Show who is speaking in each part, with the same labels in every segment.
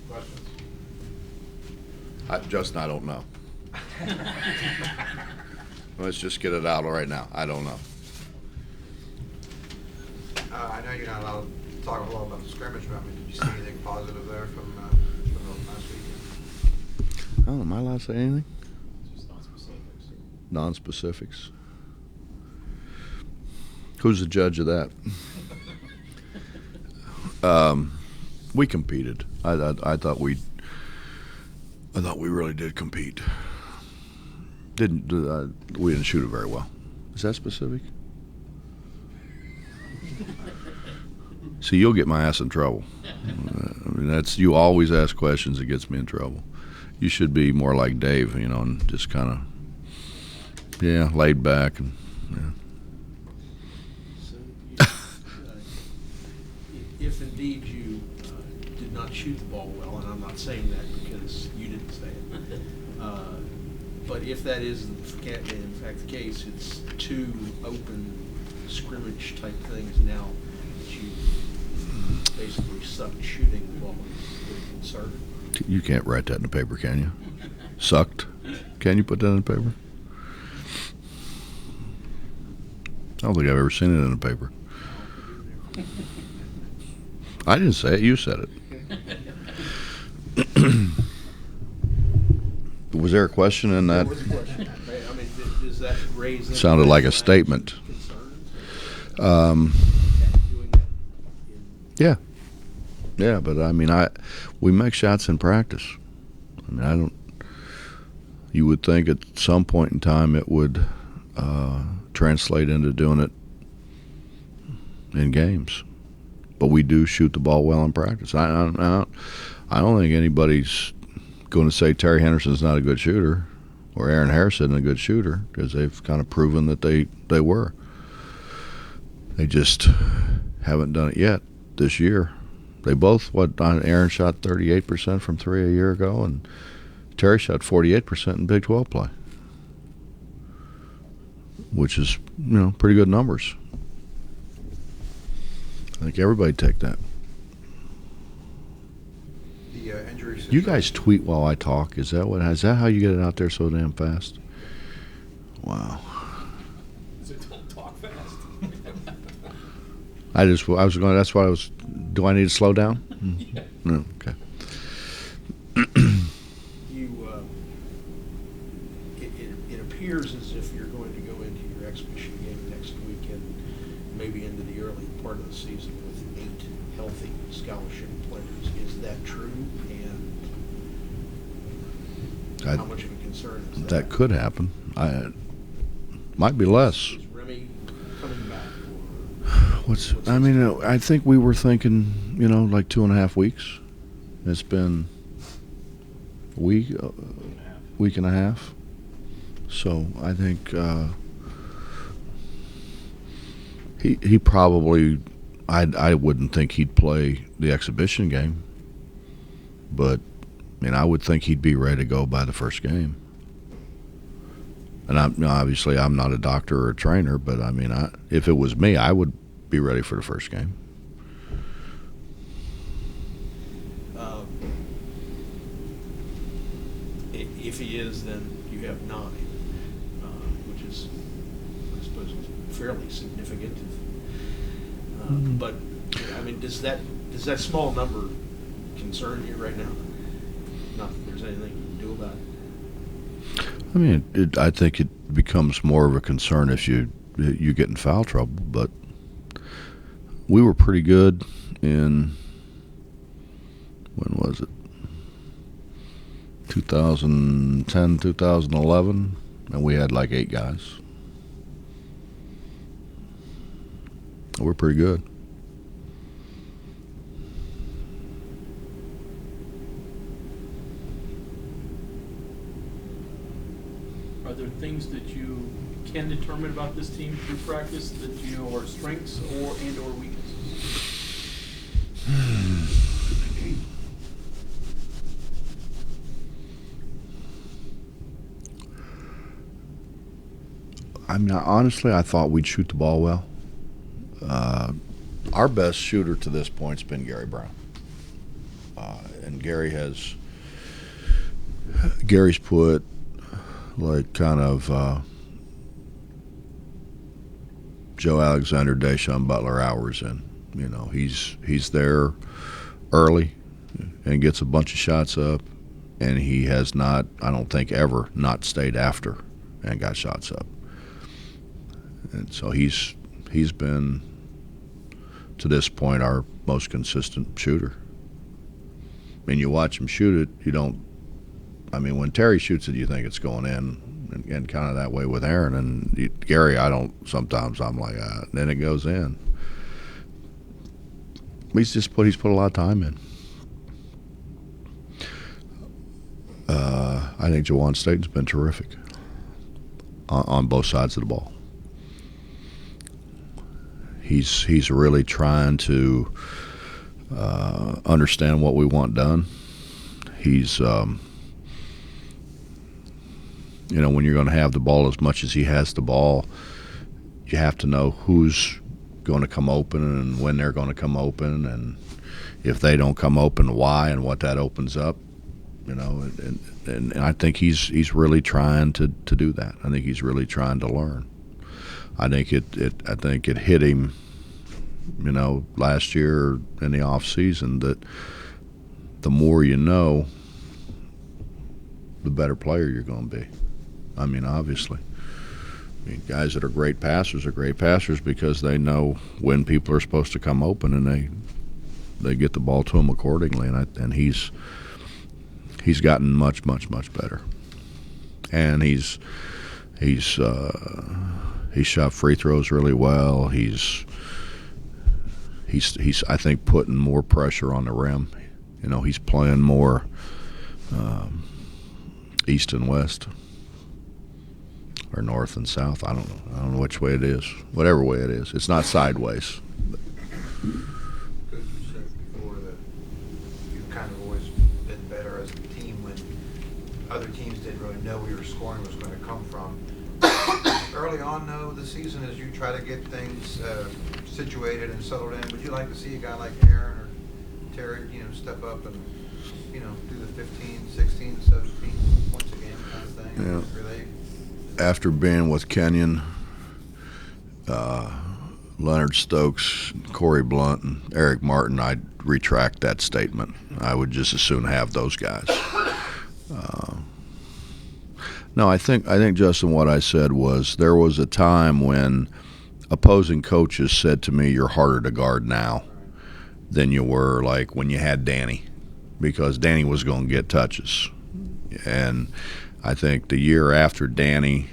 Speaker 1: Questions?
Speaker 2: I don't know. Let's just get it out right now. I don't know.
Speaker 1: I know you're not allowed to talk a whole lot about the scrimmage, but I mean, did you see anything positive there from the last weekend?
Speaker 2: I don't know. Am I allowed to say anything?
Speaker 3: Just non-specifics.
Speaker 2: Non-specifics. Who's the judge of that? We competed. I thought we really did compete. We didn't shoot it very well. Is that specific? See, you'll get my ass in trouble. I mean, you always ask questions that gets me in trouble. You should be more like Dave, and just kind of, laid back and.
Speaker 4: So if indeed you did not shoot the ball well, and I'm not saying that because you didn't say it, but if that is in fact the case, it's two open scrimmage type things now that you basically sucked shooting the ball and concerned.
Speaker 2: You can't write that in the paper, can you? Sucked? Can you put that in the paper? I don't think I've ever seen it in the paper. I didn't say it. You said it. Was there a question in that?
Speaker 4: What was the question? I mean, does that raise?
Speaker 2: Sounded like a statement.
Speaker 4: Doing that
Speaker 2: Yeah, but I mean, we make shots in practice. I mean, you would think at some point in time it would translate into doing it in games, but we do shoot the ball well in practice. I don't think anybody's going to say Terry Henderson's not a good shooter or Aaron Harris isn't a good shooter, because they've kind of proven that they were. They just haven't done it yet this year. They both, Aaron shot 38% from three a year ago, and Terry shot 48% in Big 12 play, which is, pretty good numbers. I think everybody take that.
Speaker 1: The injury situation.
Speaker 2: You guys tweet while I talk. Is that how you get it out there so damn fast? Wow.
Speaker 3: So don't talk fast.
Speaker 2: That's why do I need to slow down?
Speaker 3: Yeah.
Speaker 2: No, okay.
Speaker 4: It appears as if you're going to go into your exhibition game next weekend, maybe into the early part of the season with 8 healthy scholarship players. Is that true? And how much of a concern is that?
Speaker 2: That could happen. Might be less.
Speaker 4: Is Remy coming back?
Speaker 2: I think we were thinking, like 2.5 weeks. It's been a week and a half. So I think he probably, I wouldn't think he'd play the exhibition game, but I would think he'd be ready to go by the first game. And obviously I'm not a doctor or a trainer, but if it was me, I would be ready for the first game.
Speaker 4: If he is, then you have 9, which is, I suppose, fairly significant. But does that small number concern you right now? Not that there's anything you can do about it.
Speaker 2: I think it becomes more of a concern if you get in foul trouble, but we were pretty good in, when was it? 2010, 2011, and we had like 8 guys. We're pretty good.
Speaker 3: Are there things that you can determine about this team through practice that you know are strengths or weaknesses?
Speaker 2: Honestly, I thought we'd shoot the ball well. Our best shooter to this point's been Gary Brown. and Gary's put like kind of Joe Alexander, Deshaun Butler hours in. You know, he's there early and gets a bunch of shots up, and he has not, I don't think, ever not stayed after and got shots up. And so he's been, to this point, our most consistent shooter. I mean, you watch him shoot it, you don't, I mean, when Terry shoots it, you think it's going in, and kind of that way with Aaron. And Gary, I don't, sometimes I'm like, then it goes in. He's put a lot of time in. I think Jawan Staten's been terrific on both sides of the ball. He's really trying to understand what we want done. He's you know, when you're going to have the ball as much as he has the ball, you have to know who's going to come open and when they're going to come open, and if they don't come open, why, and what that opens up. You know, and I think he's really trying to do that. I think he's really trying to learn. I think it hit him, you know, last year in the off season, that the more you know, the better player you're going to be. I mean, obviously. I mean, guys that are great passers because they know when people are supposed to come open, and they get the ball to him accordingly. And he's gotten much better. And he's shot free throws really well. He's I think putting more pressure on the rim. You know, he's playing more east and west, or north and south. I don't know which way it is. Whatever way it is, it's not sideways.
Speaker 1: Because you said before that you've kind of always been better as a team when other teams didn't really know where your scoring was going to come from. Early on, though, the season, as you try to get things situated and settled in, would you like to see a guy like Aaron or Terry, you know, step up and, you know, do the 15, 16, 17 points a game kind of thing?
Speaker 2: Yeah.
Speaker 1: Really?
Speaker 2: After being with Kenyon, Leonard Stokes, Corey Blunt, and Eric Martin, I'd retract that statement. I would just as soon have those guys. No, I think Justin, what I said was there was a time when opposing coaches said to me, "You're harder to guard now than you were like when you had Danny," because Danny was going to get touches. And I think the year after Danny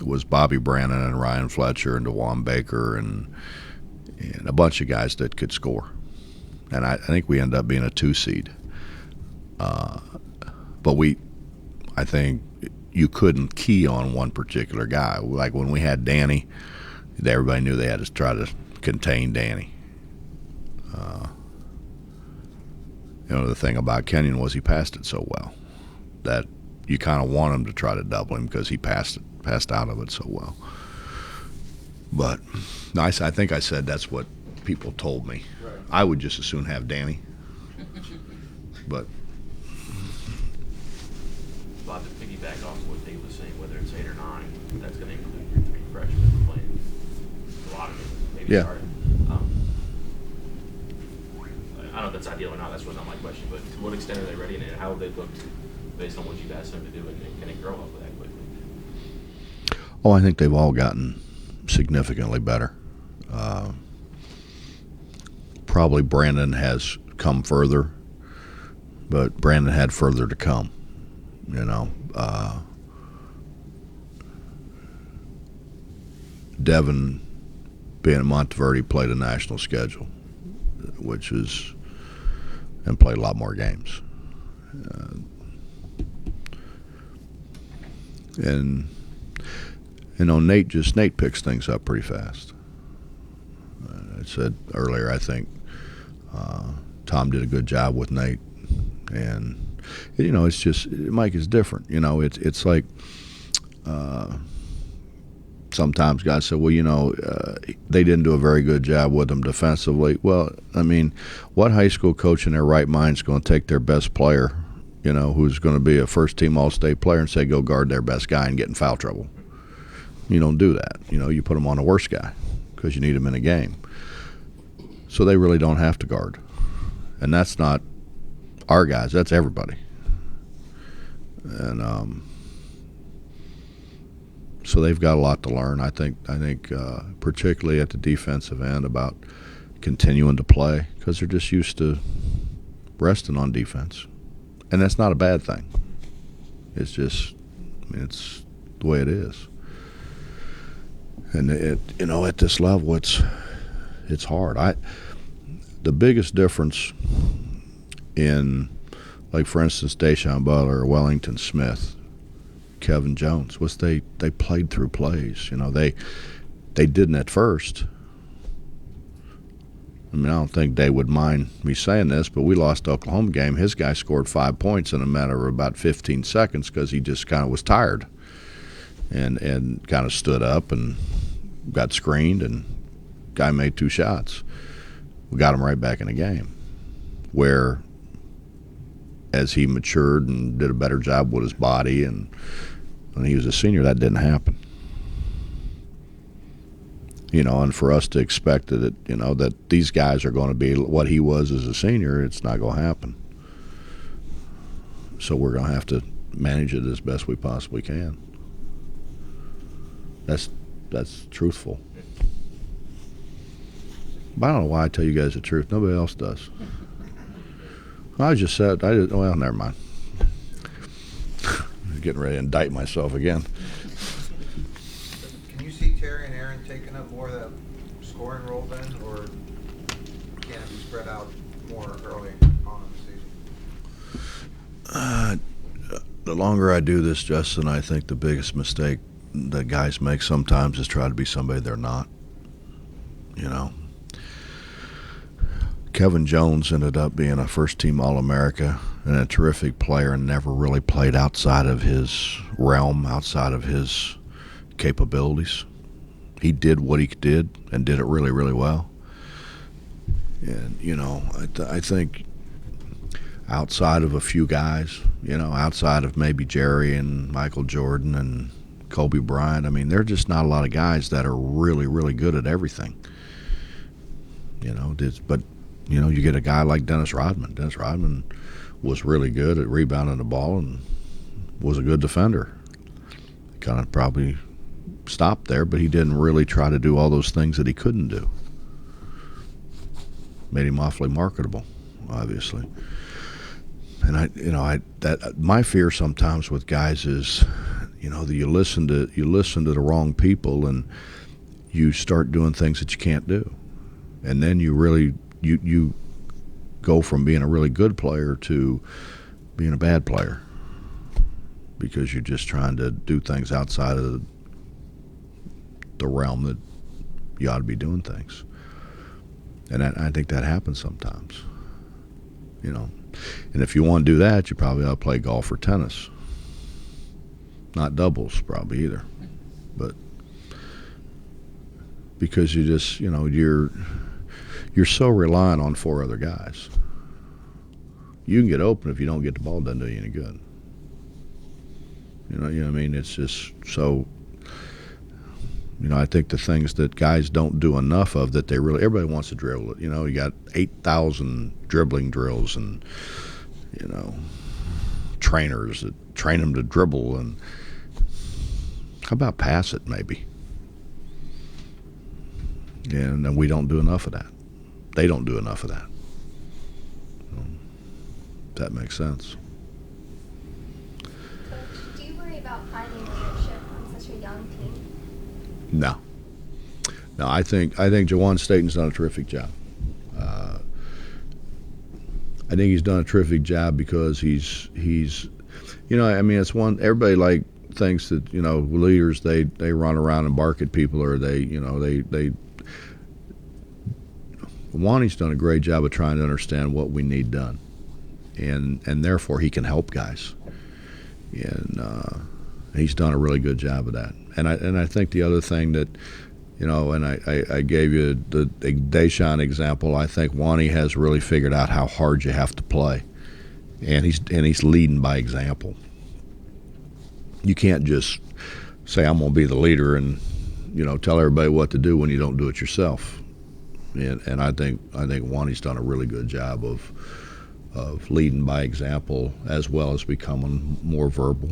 Speaker 2: was Bobby Brannon and Ryan Fletcher and DeJuan Baker and a bunch of guys that could score. And I think we ended up being a 2 seed. But I think you couldn't key on one particular guy. Like when we had Danny, everybody knew they had to try to contain Danny. You know, the thing about Kenyon was he passed it so well that you kind of want him to try to double him because he passed out of it so well. But I think I said that's what people told me.
Speaker 1: Right.
Speaker 2: I would just as soon have Danny. But
Speaker 5: Bob, to piggyback off what Dave was saying, whether it's 8 or 9, that's going to include your 3 freshmen playing a lot of it, maybe
Speaker 2: Yeah.
Speaker 5: starting. I don't know if that's ideal or not. That's not my question. But to what extent are they ready, and how have they looked based on what you guys have to do, and can it grow up that quickly?
Speaker 2: oh, I think they've all gotten significantly better. Probably Brandon has come further, but Brandon had further to come. You know, Devin, being at Monteverde, played a national schedule, which is, and played a lot more games. And you know, Nate picks things up pretty fast. I said earlier, I think Tom did a good job with Nate, and you know, it's just Mike is different. You know, it's like sometimes guys say, well, they didn't do a very good job with them defensively. Well, I mean, what high school coach in their right mind is going to take their best player, who's going to be a first-team All-State player, and say, go guard their best guy and get in foul trouble? You don't do that. You put them on the worst guy because you need them in a game. So they really don't have to guard. And that's not our guys. That's everybody. And so they've got a lot to learn. I think particularly at the defensive end about continuing to play because they're just used to resting on defense, and that's not a bad thing. It's just, it's the way it is. And at this level, it's hard. The biggest difference in, like for instance, Deshaun Butler or Wellington Smith, Kevin Jones, was they played through plays. They didn't at first. I mean, I don't think they would mind me saying this, but we lost the Oklahoma game. His guy scored 5 points in a matter of about 15 seconds because he just kind of was tired and kind of stood up and got screened, and guy made 2 shots. We got him right back in the game. Where as he matured and did a better job with his body, and when he was a senior, that didn't happen. And for us to expect that, that these guys are going to be what he was as a senior, it's not going to happen. So we're going to have to manage it as best we possibly can. That's truthful. But I don't know why I tell you guys the truth. Nobody else does. I just said, well, never mind. I'm getting ready to indict myself again.
Speaker 1: Can you see Terry and Aaron taking up more of that scoring role then, or can it be spread out more early on in the season?
Speaker 2: The longer I do this, Justin, I think the biggest mistake that guys make sometimes is try to be somebody they're not. Kevin Jones ended up being a first-team All-America and a terrific player, and never really played outside of his realm, outside of his capabilities. He did what he did and did it really, really well. And, I think outside of a few guys, outside of maybe Jerry and Michael Jordan and Kobe Bryant, I mean, there are just not a lot of guys that are really, really good at everything. But you get a guy like Dennis Rodman. Dennis Rodman was really good at rebounding the ball and was a good defender. Kind of probably stopped there, but he didn't really try to do all those things that he couldn't do. Made him awfully marketable, obviously. And my fear sometimes with guys is, that you listen to the wrong people and you start doing things that you can't do, and then you really you go from being a really good player to being a bad player because you're just trying to do things outside of the realm that you ought to be doing things. And I think that happens sometimes. And if you want to do that, you probably ought to play golf or tennis. Not doubles probably either. But because you just, you're so reliant on 4 other guys. You can get open if you don't get the ball, doesn't do you any good. You know what I mean? It's just so, I think the things that guys don't do enough of that everybody wants to drill it. You got 8,000 dribbling drills and, trainers that train them to dribble. And how about pass it maybe? And we don't do enough of that. They don't do enough of that. If that makes sense.
Speaker 6: Coach, do you worry about finding leadership on such a young team?
Speaker 2: No, I think Jawan Staten's done a terrific job. I think he's done a terrific job because he's it's one, everybody thinks that leaders they run around and bark at people, or they Wani's done a great job of trying to understand what we need done, and therefore he can help guys, and he's done a really good job of that. And I think the other thing that, and I gave you the Deshaun example. I think Wani has really figured out how hard you have to play, and he's leading by example. You can't just say I'm going to be the leader and tell everybody what to do when you don't do it yourself. And I think Wani's done a really good job of leading by example as well as becoming more verbal.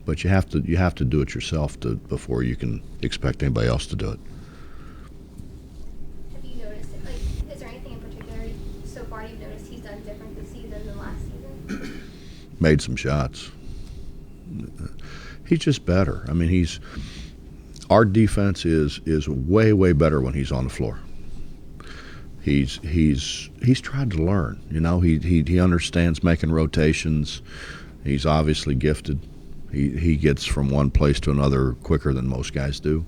Speaker 2: But you have to do it yourself before you can expect anybody else to do it.
Speaker 6: Have you noticed it? Like, is there anything in particular so far you've noticed he's done different this season than last season?
Speaker 2: Made some shots. He's just better. I mean, our defense is way, way better when he's on the floor. He's tried to learn. He understands making rotations. He's obviously gifted. He gets from one place to another quicker than most guys do,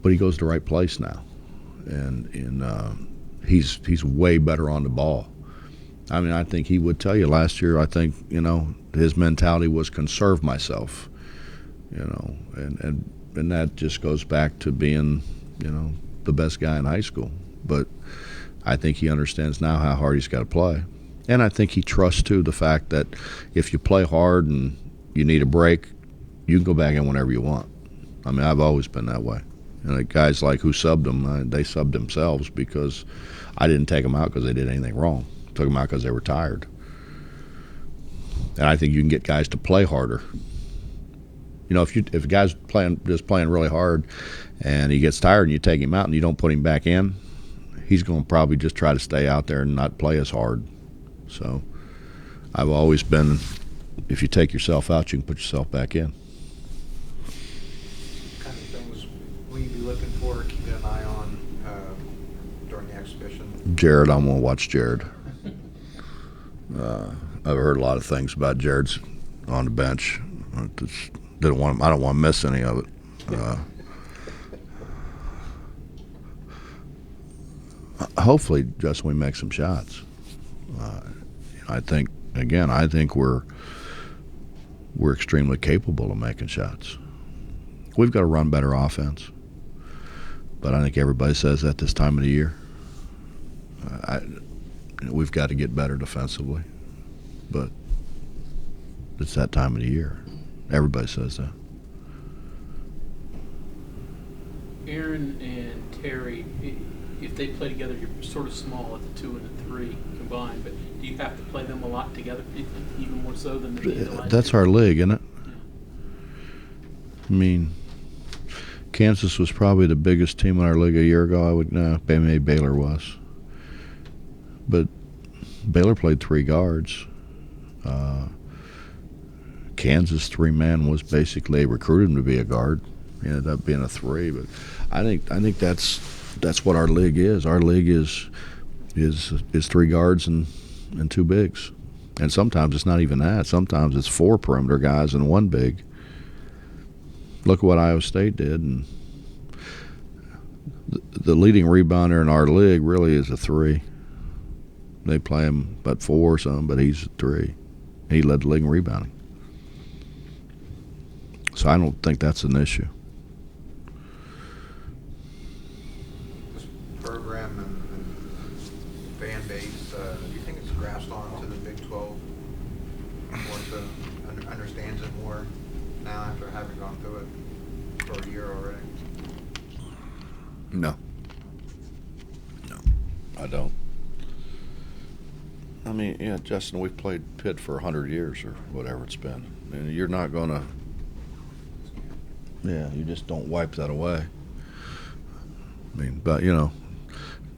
Speaker 2: but he goes to the right place now, and he's way better on the ball. I mean, I think he would tell you last year. I think his mentality was conserve myself, and that just goes back to being the best guy in high school. But I think he understands now how hard he's got to play, and I think he trusts too the fact that if you play hard and you need a break, you can go back in whenever you want. I mean, I've always been that way. Guys like who subbed them, they subbed themselves because I didn't take them out because they did anything wrong. I took them out because they were tired. And I think you can get guys to play harder. If a guy's playing really hard and he gets tired and you take him out and you don't put him back in, he's going to probably just try to stay out there and not play as hard. So I've always been, if you take yourself out, you can put yourself back in.
Speaker 1: What kind of things will you be looking for, keeping an eye on during the exhibition?
Speaker 2: Jared, I'm going to watch Jared. I've heard a lot of things about Jared's on the bench. I don't want to miss any of it. Hopefully, just we make some shots. I think we're extremely capable of making shots. We've got to run better offense, but I think everybody says that this time of the year. We've got to get better defensively, but it's that time of the year. Everybody says that.
Speaker 3: Aaron and Terry, if they play together, you're sort of small at the 2 and the 3 combined, but do you have to play them a lot together, do you think, even more so than the last
Speaker 2: That's
Speaker 3: year?
Speaker 2: our league, isn't it?
Speaker 3: Yeah.
Speaker 2: I mean, Kansas was probably the biggest team in our league a year ago. Maybe Baylor was. But Baylor played 3 guards. Kansas 3-man was basically, they recruited him to be a guard. He ended up being a 3. But I think that's what our league is. Our league is 3 guards and 2 bigs. And sometimes it's not even that. Sometimes it's 4 perimeter guys and 1 big. Look at what Iowa State did. And the leading rebounder in our league really is a 3. They play him about 4 or something, but he's a 3. He led the league in rebounding. So I don't think that's an issue.
Speaker 1: This program and fan base, do you think it's grasped on to the Big 12 more so, understands it more now after having gone through it for a year already?
Speaker 2: No, I don't. I mean, yeah, Justin, we've played Pitt for 100 years or whatever it's been. And you're not going to, you just don't wipe that away. I mean, but,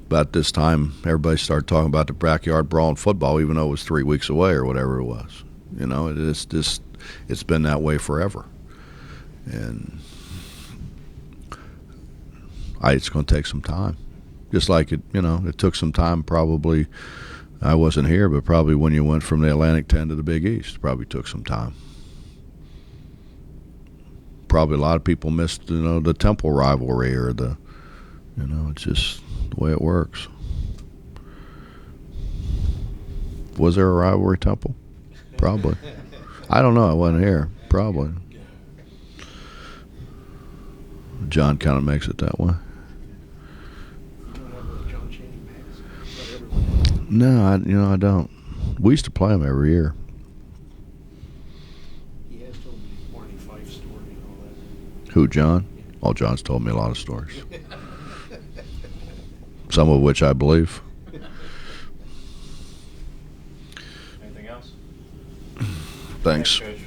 Speaker 2: about this time, everybody started talking about the backyard brawl in football, even though it was 3 weeks away or whatever it was. It's been that way forever. And it's going to take some time. Just like it took some time probably. I wasn't here, but probably when you went from the Atlantic 10 to the Big East, probably took some time. Probably a lot of people missed, the Temple rivalry or it's just the way it works. Was there a rivalry, Temple? Probably. I don't know. I wasn't here. Probably. John kind of makes it that way.
Speaker 4: You don't have a John Channing mask? Not everyone has.
Speaker 2: No, I don't. We used to play them every year.
Speaker 4: He has told me the Barney Fife story and all that.
Speaker 2: Who, John? Oh, John's told me a lot of stories. Some of which I believe.
Speaker 5: Anything else?
Speaker 2: Thanks.
Speaker 5: Coach.